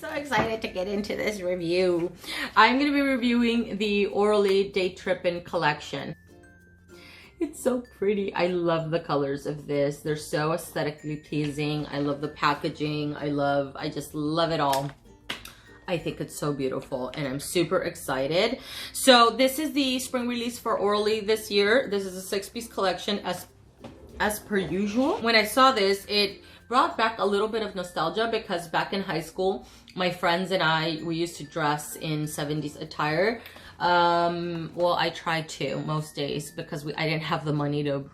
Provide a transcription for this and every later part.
so excited to get into this review. I'm going to be reviewing the Orly Day Trippin collection. It's so pretty. I love the colors of this. They're so aesthetically pleasing. I love the packaging. I just love it all. I think it's so beautiful and I'm super excited. So this is the spring release for Orly this year. This is a 6-piece collection as per usual. When I saw this, it brought back a little bit of nostalgia because back in high school, my friends and we used to dress in 70s attire. Well, I tried to most days because I didn't have the money to,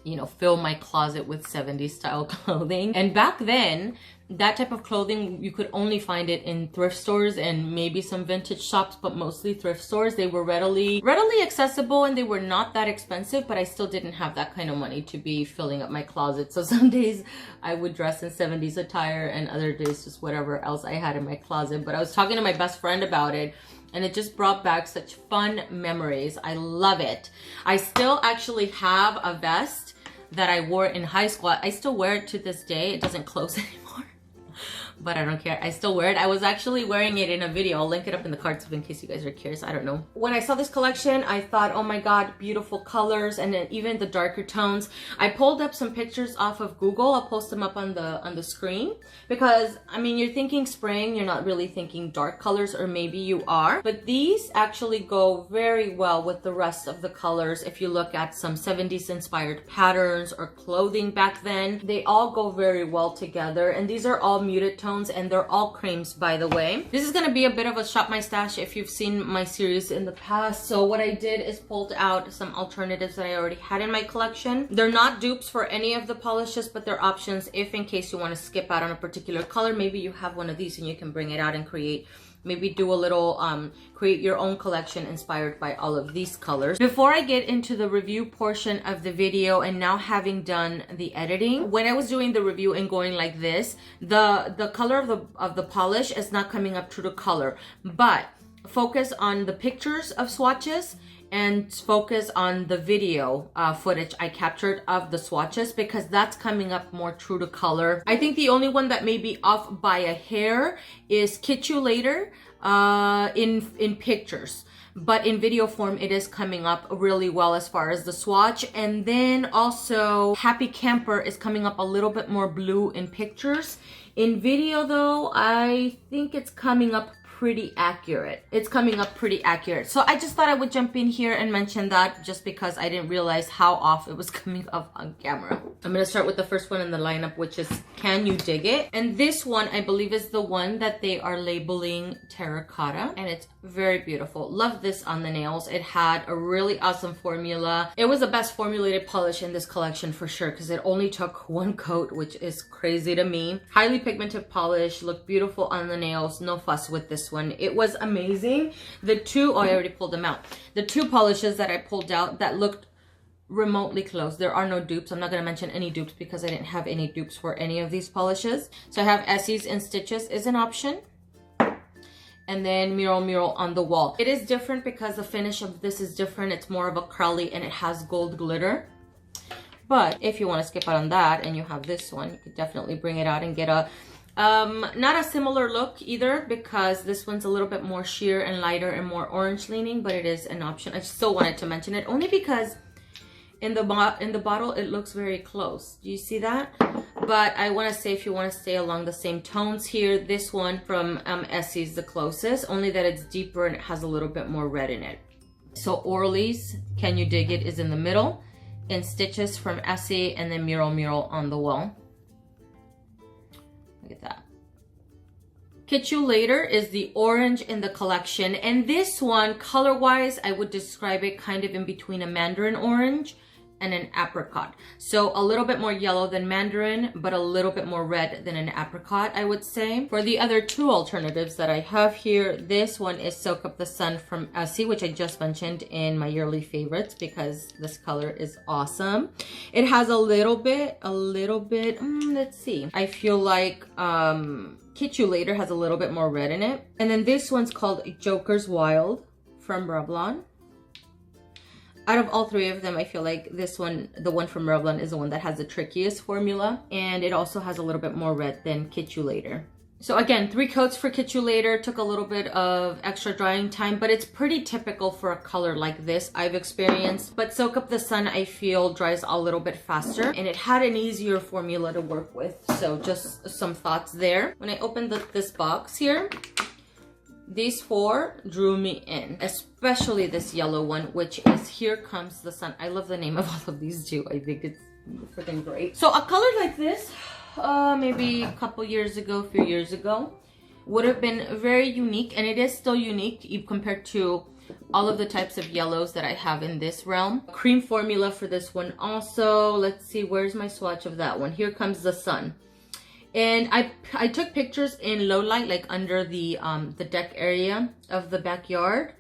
you know, fill my closet with 70s style clothing. And back then, that type of clothing, you could only find it in thrift stores and maybe some vintage shops, but mostly thrift stores. They were readily accessible and they were not that expensive, but I still didn't have that kind of money to be filling up my closet. So some days I would dress in 70s attire and other days just whatever else I had in my closet. But I was talking to my best friend about it, and it just brought back such fun memories. I love it. I still actually have a vest that I wore in high school. I still wear it to this day. It doesn't close anymore, but I don't care. I still wear it. I was actually wearing it in a video. I'll link it up in the cards in case you guys are curious. I don't know. When I saw this collection, I thought, oh my God, beautiful colors, and then even the darker tones. I pulled up some pictures off of Google. I'll post them up on the screen because, I mean, you're thinking spring, you're not really thinking dark colors, or maybe you are, but these actually go very well with the rest of the colors. If you look at some 70s inspired patterns or clothing back then, they all go very well together. And these are all muted tones and they're all creams, by the way. This is going to be a bit of a shop my stash if you've seen my series in the past. So what I did is pulled out some alternatives that I already had in my collection. They're not dupes for any of the polishes, but they're options if in case you want to skip out on a particular color. Maybe you have one of these and you can bring it out and create, maybe do a little create your own collection inspired by all of these colors. Before I get into the review portion of the video, and now having done the editing, when I was doing the review and going like this, the color of the polish is not coming up true to color, but focus on the pictures of swatches and focus on the video footage I captured of the swatches, because that's coming up more true to color. I think the only one that may be off by a hair is Kitsch You Later in pictures, but in video form it is coming up really well as far as the swatch. And then also Happy Camper is coming up a little bit more blue in pictures. In video though, I think it's coming up pretty accurate. It's coming up pretty accurate. So I just thought I would jump in here and mention that, just because I didn't realize how off it was coming up on camera. I'm gonna start with the first one in the lineup, which is Can You Dig It? And this one I believe is the one that they are labeling terracotta, and it's very beautiful. Love this on the nails. It had a really awesome formula. It was the best formulated polish in this collection for sure, because it only took one coat, which is crazy to me. Highly pigmented polish, looked beautiful on the nails. No fuss with this one. It was amazing. The two, oh, I already pulled them out. The two polishes that I pulled out that looked remotely close. There are no dupes. I'm not going to mention any dupes because I didn't have any dupes for any of these polishes. So I have Essie's In Stitches is an option. And then Mural on the Wall. It is different because the finish of this is different. It's more of a curly and it has gold glitter. But if you want to skip out on that and you have this one, you could definitely bring it out and get a not a similar look either, because this one's a little bit more sheer and lighter and more orange leaning, but it is an option. I still wanted to mention it only because in the bottle it looks very close. Do you see that? But I want to say, if you want to stay along the same tones here, this one from Essie's the closest, only that it's deeper and it has a little bit more red in it. So Orly's Can You Dig It is in the middle, In Stitches from Essie, and then Mural on the Wall. Look at that. Kitsch You Later is the orange in the collection, and this one color wise I would describe it kind of in between a mandarin orange and an apricot. So a little bit more yellow than mandarin, but a little bit more red than an apricot, I would say. For the other two alternatives that I have here, this one is Soak Up the Sun from Essie, which I just mentioned in my yearly favorites because this color is awesome. It has a little bit, let's see. I feel like Kitsch You Later has a little bit more red in it. And then this one's called Joker's Wild from Revlon. Out of all three of them, I feel like this one, the one from Revlon, is the one that has the trickiest formula. And it also has a little bit more red than Kitsch You Later. So again, 3 coats for Kitsch You Later. Took a little bit of extra drying time, but it's pretty typical for a color like this, I've experienced. But Soak Up the Sun, I feel, dries a little bit faster, and it had an easier formula to work with. So just some thoughts there. When I opened this box here, these 4 drew me in, especially this yellow one, which is Here Comes the Sun. I love the name of all of these too. I think it's freaking great. So a color like this, maybe a couple years ago, a few years ago, would have been very unique, and it is still unique compared to all of the types of yellows that I have in this realm. Cream formula for this one also. Let's see, where's my swatch of that one? Here Comes the Sun. And I took pictures in low light, like under the deck area of the backyard,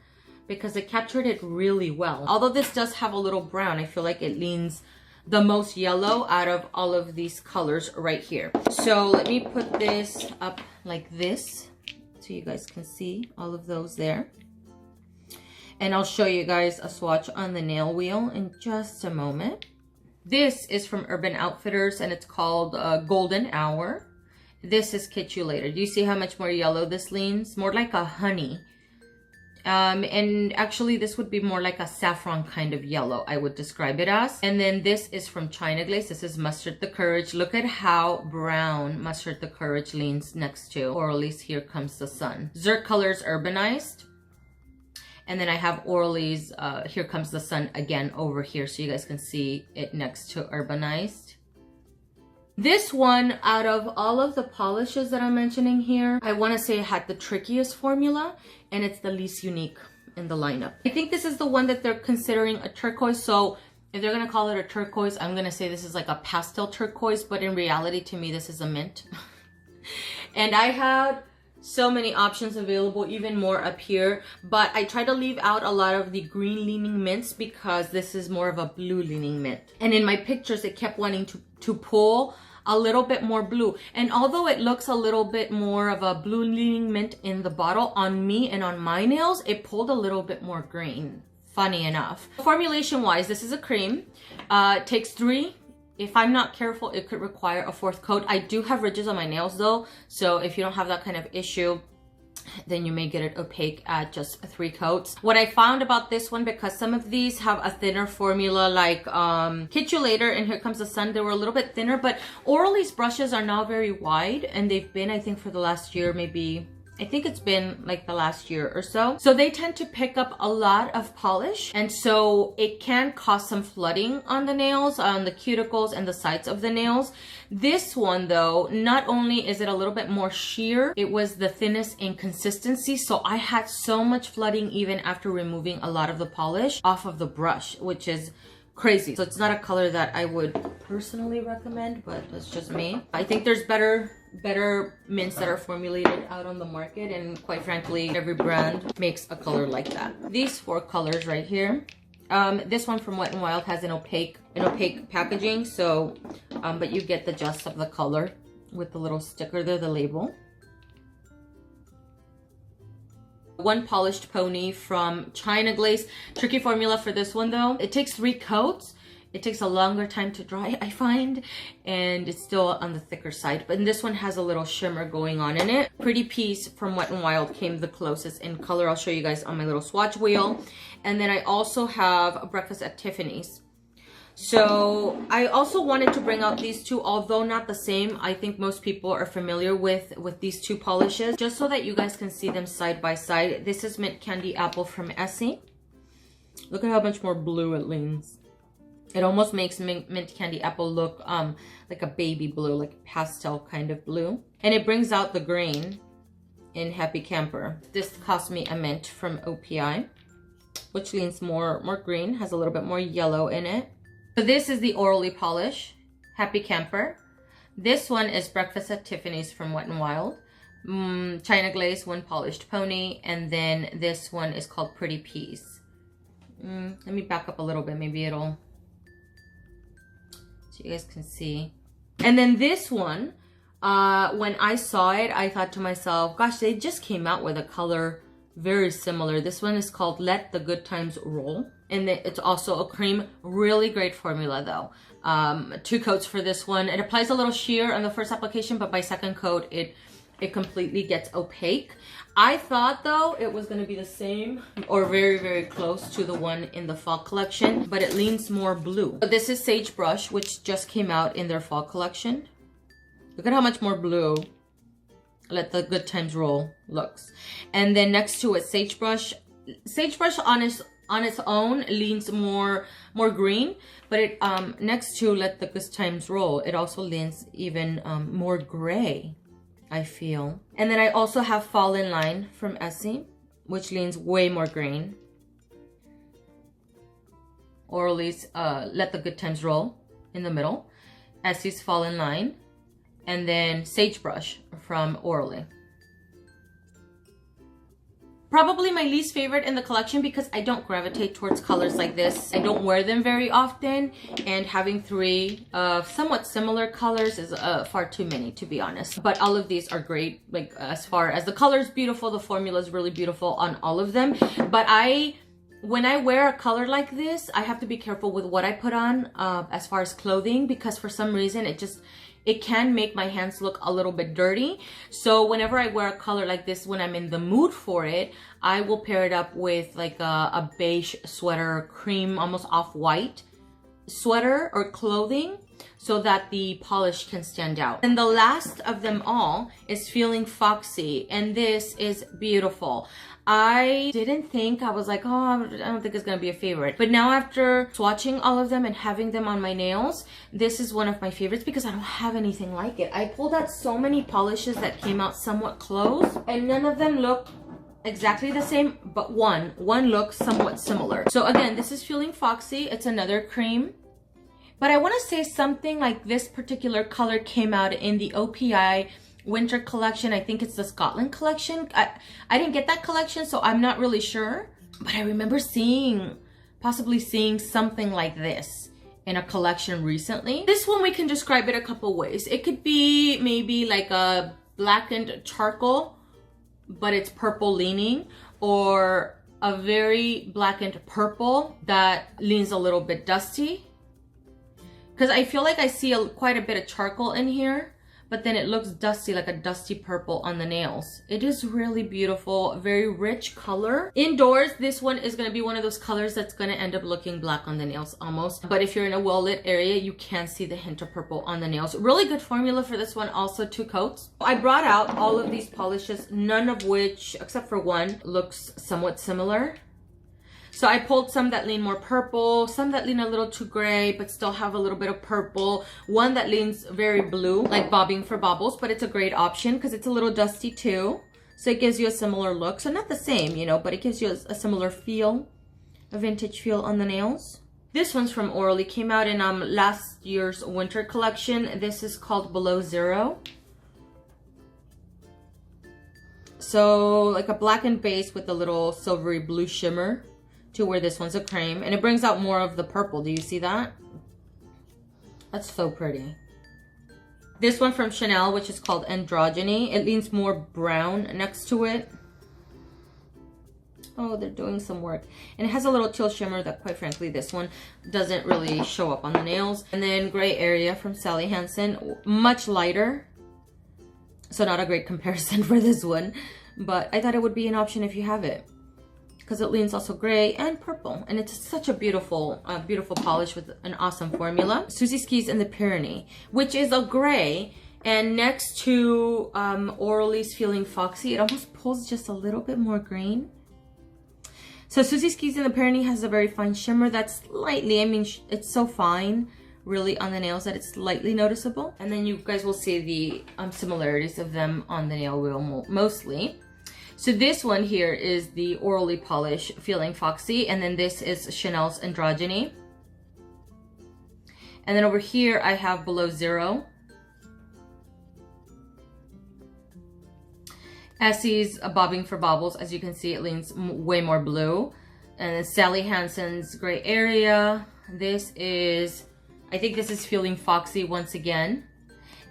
because it captured it really well. Although this does have a little brown, I feel like it leans the most yellow out of all of these colors right here. So let me put this up like this so you guys can see all of those there. And I'll show you guys a swatch on the nail wheel in just a moment. This is from Urban Outfitters, and it's called Golden Hour. This is Kitsch You Later. Do you see how much more yellow this leans? More like a honey. And actually this would be more like a saffron kind of yellow, I would describe it as. And then this is from China Glaze. This is Mustard the Courage. Look at how brown Mustard the Courage leans next to Orly's Here Comes the Sun. Cirque colors Urbanized. And then I have Orly's Here Comes the Sun again over here, so you guys can see it next to Urbanized. This one, out of all of the polishes that I'm mentioning here, I want to say it had the trickiest formula, and it's the least unique in the lineup. I think this is the one that they're considering a turquoise, so if they're going to call it a turquoise, I'm going to say this is like a pastel turquoise, but in reality, to me, this is a mint. And I had so many options available, even more up here, but I try to leave out a lot of the green leaning mints because this is more of a blue leaning mint. And in my pictures, it kept wanting to pull a little bit more blue. And although it looks a little bit more of a blue leaning mint in the bottle, on me and on my nails, it pulled a little bit more green, funny enough. Formulation wise, this is a cream. It takes 3. If I'm not careful, it could require a 4th coat. I do have ridges on my nails though, so if you don't have that kind of issue, then you may get it opaque at just 3 coats. What I found about this one, because some of these have a thinner formula, like Kitsch You Later and Here Comes the Sun, they were a little bit thinner, but Orly's brushes are now very wide, and they've been, I think, for the last year, maybe, I think it's been like the last year or so. So they tend to pick up a lot of polish, and so it can cause some flooding on the nails, on the cuticles and the sides of the nails. This one though, not only is it a little bit more sheer, it was the thinnest in consistency, so I had so much flooding even after removing a lot of the polish off of the brush, which is crazy. So it's not a color that I would personally recommend, but that's just me. I think there's better mints that are formulated out on the market, and quite frankly, every brand makes a color like that. These 4 colors right here. This one from Wet n Wild has an opaque packaging, so but you get the gist of the color with the little sticker there, the label. One Polished Pony from China Glaze. Tricky formula for this one though. It takes 3 coats. It takes a longer time to dry, I find, and it's still on the thicker side. But this one has a little shimmer going on in it. Pretty Piece from Wet n Wild came the closest in color. I'll show you guys on my little swatch wheel. And then I also have a Breakfast at Tiffanys. So I also wanted to bring out these 2, although not the same. I think most people are familiar with these 2 polishes, just so that you guys can see them side by side. This is Mint Candy Apple from Essie. Look at how much more blue it leans. It almost makes Mint Candy Apple look like a baby blue, like pastel kind of blue. And it brings out the green in Happy Camper. This cost me a mint from OPI, which leans more green, has a little bit more yellow in it. So this is the Orly polish, Happy Camper. This one is Breakfast at Tiffanys from Wet n Wild. China Glaze, One Polished Pony. And then this one is called Pretty Piece. Let me back up a little bit, maybe it'll, so you guys can see. And then this one, when I saw it, I thought to myself, gosh, they just came out with a color very similar. This one is called Let the Good Times Roll. And it's also a cream. Really great formula though. 2 coats for this one. It applies a little sheer on the first application, but by 2nd coat, it it completely gets opaque. I thought though it was going to be the same or very, very close to the one in the fall collection, but it leans more blue. So this is Sagebrush, which just came out in their fall collection. Look at how much more blue Let the Good Times Roll looks. And then next to it, Sagebrush. Sagebrush on its own leans more green, but it next to Let the Good Times Roll, it also leans even more gray, I feel. And then I also have Fall in Line from Essie, which leans way more green. Orly's Let the Good Times Roll in the middle. Essie's Fall in Line. And then Sagebrush from Orly. Probably my least favorite in the collection because I don't gravitate towards colors like this. I don't wear them very often, and having 3 somewhat similar colors is far too many, to be honest. But all of these are great. Like, as far as the color is beautiful, the formula is really beautiful on all of them. But when I wear a color like this, I have to be careful with what I put on as far as clothing, because for some reason it can make my hands look a little bit dirty. So whenever I wear a color like this, when I'm in the mood for it, I will pair it up with like a beige sweater, cream, almost off-white sweater or clothing, so that the polish can stand out. And the last of them all is Feeling Foxy, and this is beautiful. I didn't think, I was like, oh, I don't think it's gonna be a favorite. But now after swatching all of them and having them on my nails, this is one of my favorites because I don't have anything like it. I pulled out so many polishes that came out somewhat close, and none of them look exactly the same, but one looks somewhat similar. So again, this is Feeling Foxy. It's another cream. But I want to say something like this particular color came out in the OPI winter collection. I think it's the Scotland collection. I didn't get that collection, so I'm not really sure. But I remember possibly seeing something like this in a collection recently. This one, we can describe it a couple ways. It could be maybe like a blackened charcoal, but it's purple leaning, or a very blackened purple that leans a little bit dusty. Because I feel like I see quite a bit of charcoal in here, but then it looks dusty, like a dusty purple on the nails. It is really beautiful, very rich color. Indoors, this one is going to be one of those colors that's going to end up looking black on the nails almost. But if you're in a well-lit area, you can see the hint of purple on the nails. Really good formula for this one, also 2 coats. I brought out all of these polishes, none of which, except for one, looks somewhat similar. So I pulled some that lean more purple, some that lean a little too gray, but still have a little bit of purple. One that leans very blue, like Bobbing for Baubles, but it's a great option because it's a little dusty too. So it gives you a similar look. So not the same, you know, but it gives you a similar feel, a vintage feel on the nails. This one's from Orly, came out in last year's winter collection. This is called Below Zero. So like a blackened base with a little silvery blue shimmer, to where this one's a cream, and it brings out more of the purple. Do you see that? That's so pretty. This one from Chanel, which is called Androgyny. It leans more brown next to it. Oh, they're doing some work. And it has a little teal shimmer that, quite frankly, this one doesn't really show up on the nails. And then Gray Area from Sally Hansen, much lighter. So not a great comparison for this one, but I thought it would be an option if you have it, because it leans also gray and purple, and it's such a beautiful beautiful polish with an awesome formula. Susie Skis in the Pyrenees, which is a gray, and next to Orly's Feeling Foxy, it almost pulls just a little bit more green. So Susie Skis in the Pyrenees has a very fine shimmer that's slightly, I mean, it's so fine really on the nails that it's slightly noticeable. And then you guys will see the similarities of them on the nail wheel mostly. So this one here is the Orly polish Feeling Foxy, and then this is Chanel's Androgyny. And then over here I have Below Zero. Essie's Bobbing for Baubles, as you can see, it leans way more blue. And then Sally Hansen's Gray Area. This is, I think this is Feeling Foxy once again.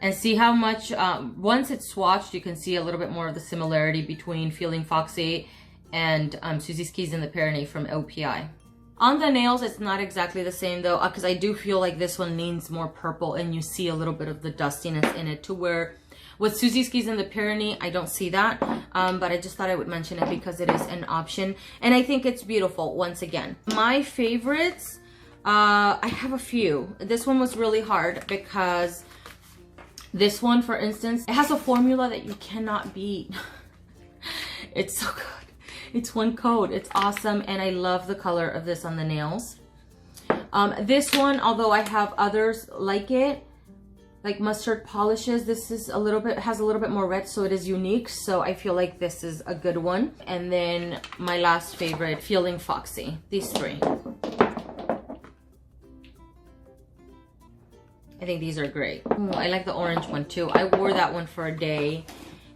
And see how much, once it's swatched, you can see a little bit more of the similarity between Feeling Foxy and Susie Skis in the Pyrenees from OPI. On the nails, it's not exactly the same though, because I do feel like this one leans more purple, and you see a little bit of the dustiness in it, to where With Susie Skis in the Pyrenees, I don't see that, but I just thought I would mention it because it is an option, and I think it's beautiful. Once again, my favorites, I have a few. This one was really hard because this one, for instance, it has a formula that you cannot beat. It's so good. It's one coat. It's awesome, and I love the color of this on the nails. This one, although I have others like it, like mustard polishes, this is a little bit, has a little bit more red, so it is unique. So I feel like this is a good one. And then my last favorite, Feeling Foxy. These three. I think these are great. Ooh, I like the orange one too. I wore that one for a day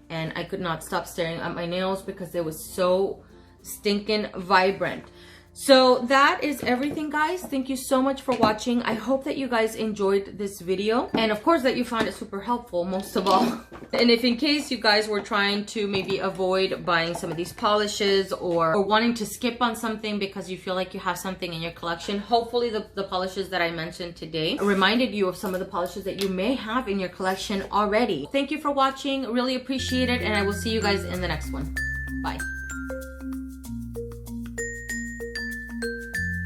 and I could not stop staring at my nails because it was so stinking vibrant. So that is everything, guys. Thank you so much for watching. I hope that you guys enjoyed this video, and of course that you found it super helpful, most of all. And if in case you guys were trying to maybe avoid buying some of these polishes or wanting to skip on something because you feel like you have something in your collection, hopefully the polishes that I mentioned today reminded you of some of the polishes that you may have in your collection already. Thank you for watching. Really appreciate it, and I will see you guys in the next one. Bye.